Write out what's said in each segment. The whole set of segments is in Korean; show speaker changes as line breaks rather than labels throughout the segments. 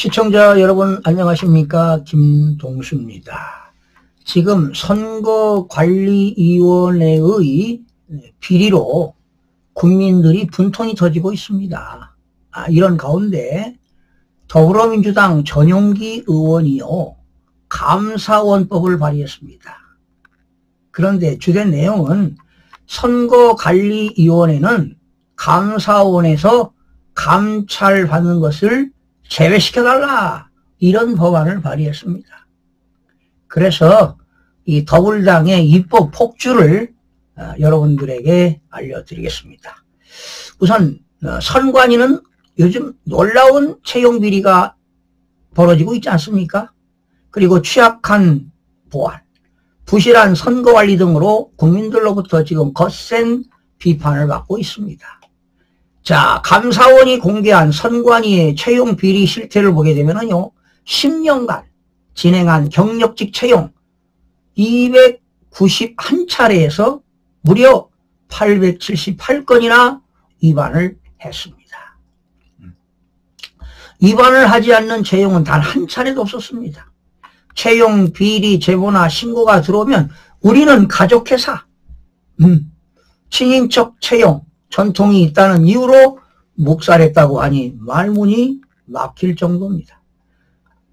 시청자 여러분 안녕하십니까? 김동수입니다. 지금 선거관리위원회의 비리로 국민들이 분통이 터지고 있습니다. 이런 가운데 더불어민주당 전용기 의원이요 감사원법을 발의했습니다. 그런데 주된 내용은 선거관리위원회는 감사원에서 감찰받는 것을 제외시켜달라, 이런 법안을 발의했습니다. 그래서 이 더불당의 입법 폭주를 여러분들에게 알려드리겠습니다. 우선 선관위는 요즘 놀라운 채용 비리가 벌어지고 있지 않습니까? 그리고 취약한 보안, 부실한 선거관리 등으로 국민들로부터 지금 거센 비판을 받고 있습니다. 자, 감사원이 공개한 선관위의 채용 비리 실태를 보게 되면요, 10년간 진행한 경력직 채용 291차례에서 무려 878건이나 위반을 했습니다. 위반을 하지 않는 채용은 단 한 차례도 없었습니다. 채용 비리 제보나 신고가 들어오면 우리는 가족회사, 친인척 채용 전통이 있다는 이유로 묵살했다고 하니 말문이 막힐 정도입니다.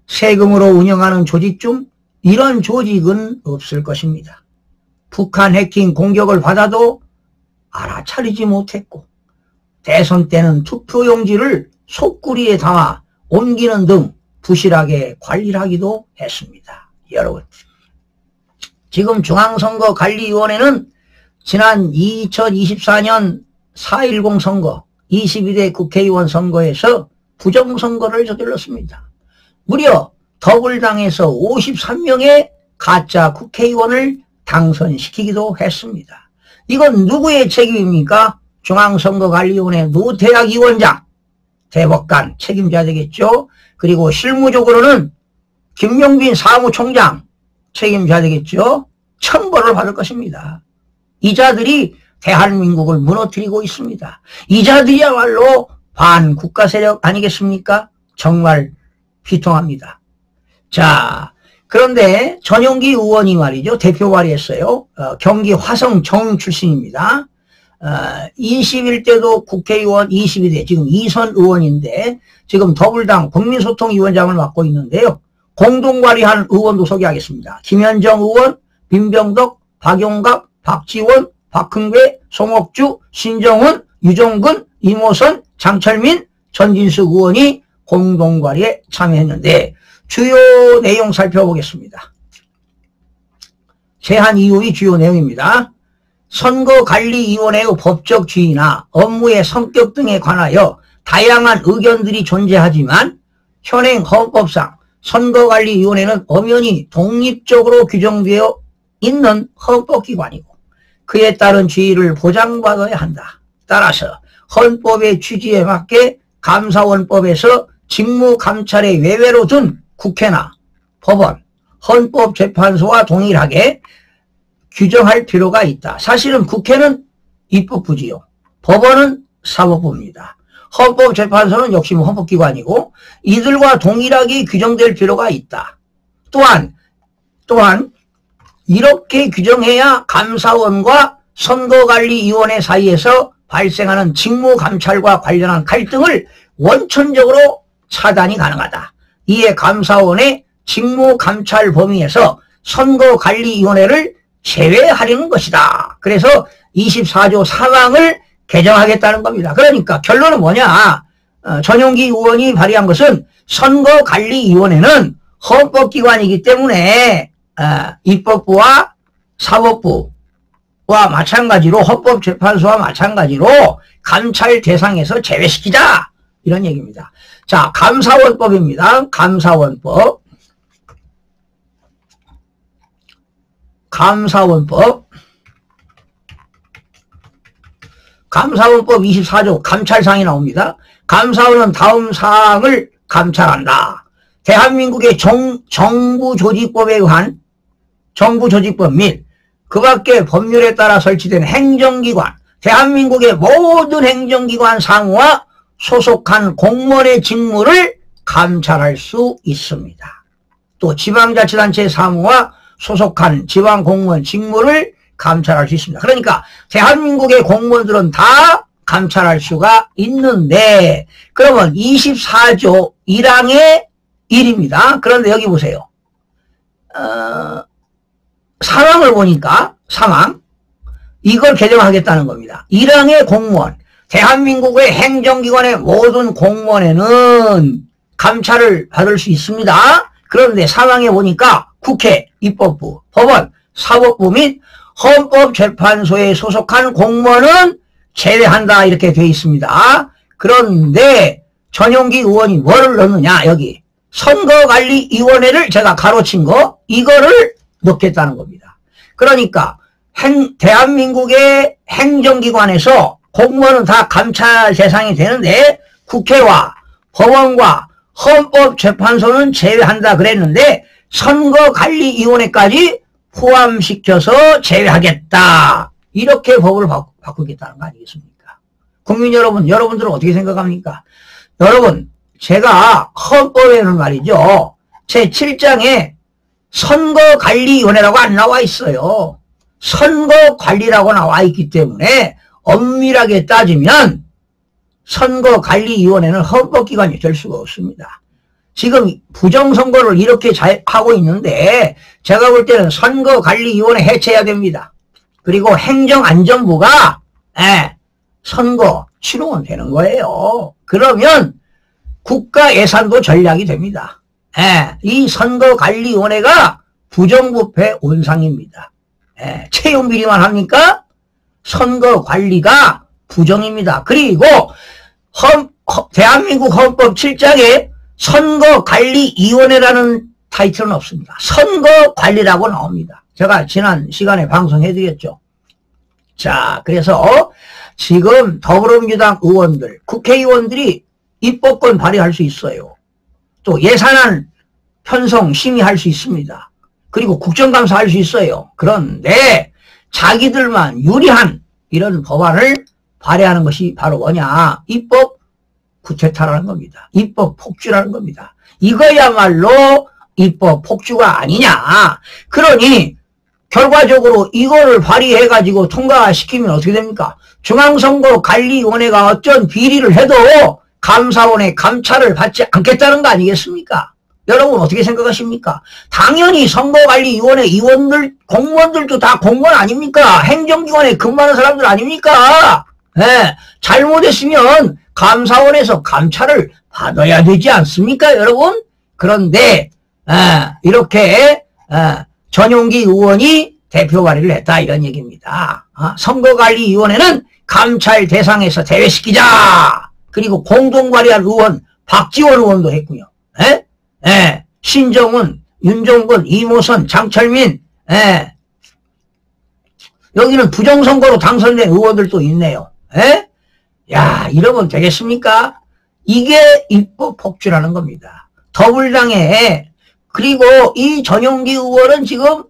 세금으로 운영하는 조직 중 이런 조직은 없을 것입니다. 북한 해킹 공격을 받아도 알아차리지 못했고, 대선 때는 투표용지를 속구리에 담아 옮기는 등 부실하게 관리를 하기도 했습니다. 여러분, 지금 중앙선거관리위원회는 지난 2024년 4.10 선거, 22대 국회의원 선거에서 부정선거를 저질렀습니다. 무려 더불당에서 53명의 가짜 국회의원을 당선시키기도 했습니다. 이건 누구의 책임입니까? 중앙선거관리위원회 노태학 위원장, 대법관 책임져야 되겠죠. 그리고 실무적으로는 김용빈 사무총장 책임져야 되겠죠. 천벌을 받을 것입니다. 이자들이 대한민국을 무너뜨리고 있습니다. 이자들이야말로 반국가 세력 아니겠습니까? 정말 비통합니다. 자, 그런데 전용기 의원이 말이죠, 대표 발의했어요. 경기 화성 정 출신입니다. 21대도 국회의원, 22대 지금 2선 의원인데 지금 더불당 국민소통위원장을 맡고 있는데요. 공동발의한 의원도 소개하겠습니다. 김현정 의원, 민병덕, 박용갑, 박지원, 박흥배, 송옥주, 신정훈, 유정근, 이모선, 장철민, 전진숙 의원이 공동발의에 참여했는데 주요 내용 살펴보겠습니다. 제한 이유의 주요 내용입니다. 선거관리위원회의 법적 지위나 업무의 성격 등에 관하여 다양한 의견들이 존재하지만 현행 헌법상 선거관리위원회는 엄연히 독립적으로 규정되어 있는 헌법기관이고 그에 따른 지위를 보장받아야 한다. 따라서 헌법의 취지에 맞게 감사원법에서 직무감찰의 외외로 둔 국회나 법원, 헌법재판소와 동일하게 규정할 필요가 있다. 사실은 국회는 입법부지요. 법원은 사법부입니다. 헌법재판소는 역시 헌법기관이고 이들과 동일하게 규정될 필요가 있다. 또한 이렇게 규정해야 감사원과 선거관리위원회 사이에서 발생하는 직무감찰과 관련한 갈등을 원천적으로 차단이 가능하다. 이에 감사원의 직무감찰 범위에서 선거관리위원회를 제외하려는 것이다. 그래서 24조 4항을 개정하겠다는 겁니다. 그러니까 결론은 뭐냐? 전용기 의원이 발의한 것은 선거관리위원회는 헌법기관이기 때문에 입법부와 사법부와 마찬가지로 헌법재판소와 마찬가지로 감찰 대상에서 제외시키자, 이런 얘기입니다. 자, 감사원법입니다. 감사원법 24조 감찰사항이 나옵니다. 감사원은 다음 사항을 감찰한다. 대한민국의 정부조직법에 의한 정부조직법 및 그 밖의 법률에 따라 설치된 행정기관, 대한민국의 모든 행정기관 상호와 소속한 공무원의 직무를 감찰할 수 있습니다. 또 지방자치단체 사무와 소속한 지방공무원 직무를 감찰할 수 있습니다. 그러니까 대한민국의 공무원들은 다 감찰할 수가 있는데, 그러면 24조 1항의 1입니다. 그런데 여기 보세요. 상황을 보니까 상황 이걸 개정하겠다는 겁니다. 1항의 공무원, 대한민국의 행정기관의 모든 공무원에는 감찰을 받을 수 있습니다. 그런데 상황에 보니까 국회, 입법부, 법원, 사법부 및 헌법재판소에 소속한 공무원은 제외한다 이렇게 되어 있습니다. 그런데 전용기 의원이 뭐를 넣느냐, 여기 선거관리위원회를 제가 가로친 거 이거를 넣겠다는 겁니다. 그러니까 대한민국의 행정기관에서 공무원은 다 감찰 대상이 되는데 국회와 법원과 헌법재판소는 제외한다 그랬는데 선거관리위원회까지 포함시켜서 제외하겠다. 이렇게 법을 바꾸겠다는 거 아니겠습니까? 국민 여러분, 여러분들은 어떻게 생각합니까? 여러분, 제가 헌법에는 말이죠. 제7장에 선거관리위원회라고 안 나와 있어요. 선거관리라고 나와 있기 때문에 엄밀하게 따지면 선거관리위원회는 헌법기관이 될 수가 없습니다. 지금 부정선거를 이렇게 하고 있는데 제가 볼 때는 선거관리위원회 해체해야 됩니다. 그리고 행정안전부가 선거 치르면 되는 거예요. 그러면 국가 예산도 전략이 됩니다. 이 선거관리위원회가 부정부패 온상입니다. 채용비리만 합니까? 선거관리가 부정입니다. 그리고 대한민국 헌법 7장에 선거관리위원회라는 타이틀은 없습니다. 선거관리라고 나옵니다. 제가 지난 시간에 방송해드렸죠. 자, 그래서 지금 더불어민주당 의원들, 국회의원들이 입법권 발의할 수 있어요. 또 예산안 편성 심의할 수 있습니다. 그리고 국정감사 할 수 있어요. 그런데 자기들만 유리한 이런 법안을 발의하는 것이 바로 뭐냐? 입법 구태타라는 겁니다. 입법 폭주라는 겁니다. 이거야말로 입법 폭주가 아니냐. 그러니 결과적으로 이거를 발의해가지고 통과시키면 어떻게 됩니까? 중앙선거관리위원회가 어떤 비리를 해도 감사원의 감찰을 받지 않겠다는 거 아니겠습니까? 여러분 어떻게 생각하십니까? 당연히 선거관리위원회 위원들, 공무원들도 다 공무원 아닙니까? 행정기관에 근무하는 사람들 아닙니까? 잘못했으면 감사원에서 감찰을 받아야 되지 않습니까, 여러분? 그런데 이렇게 전용기 의원이 대표 발의를 했다 이런 얘기입니다. 선거관리위원회는 감찰 대상에서 제외시키자. 그리고 공동발의한 의원 박지원 의원도 했고요. 신정훈, 윤종근, 이모선, 장철민, 여기는 부정선거로 당선된 의원들도 있네요. 야, 이러면 되겠습니까? 이게 입법 폭주라는 겁니다. 더불당에, 그리고 이 전용기 의원은 지금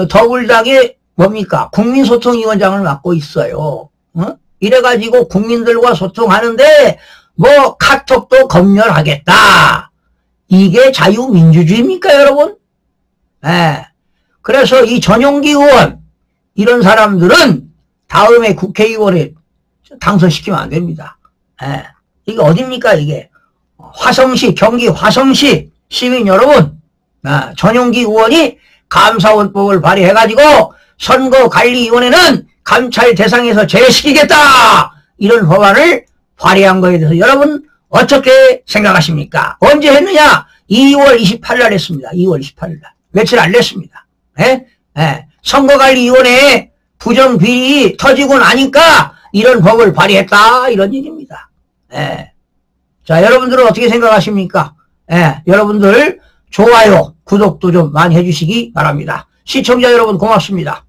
더불당의 뭡니까? 국민소통위원장을 맡고 있어요. 이래가지고 국민들과 소통하는데 뭐 카톡도 검열하겠다. 이게 자유민주주의입니까, 여러분? 그래서 이 전용기 의원, 이런 사람들은 다음에 국회의원에 당선시키면 안 됩니다. 이게 어딥니까, 이게? 화성시, 경기 화성시 시민 여러분, 전용기 의원이 감사원법을 발의해가지고 선거관리위원회는 감찰 대상에서 제외시키겠다! 이런 법안을 발의한 거에 대해서 여러분 어떻게 생각하십니까? 언제 했느냐? 2월 28일 날 했습니다. 2월 28일 날. 며칠 안 됐습니다. 선거관리위원회에 부정비리 터지고 나니까 이런 법을 발의했다. 이런 얘기입니다. 자, 여러분들은 어떻게 생각하십니까? 여러분들 좋아요, 구독도 좀 많이 해주시기 바랍니다. 시청자 여러분 고맙습니다.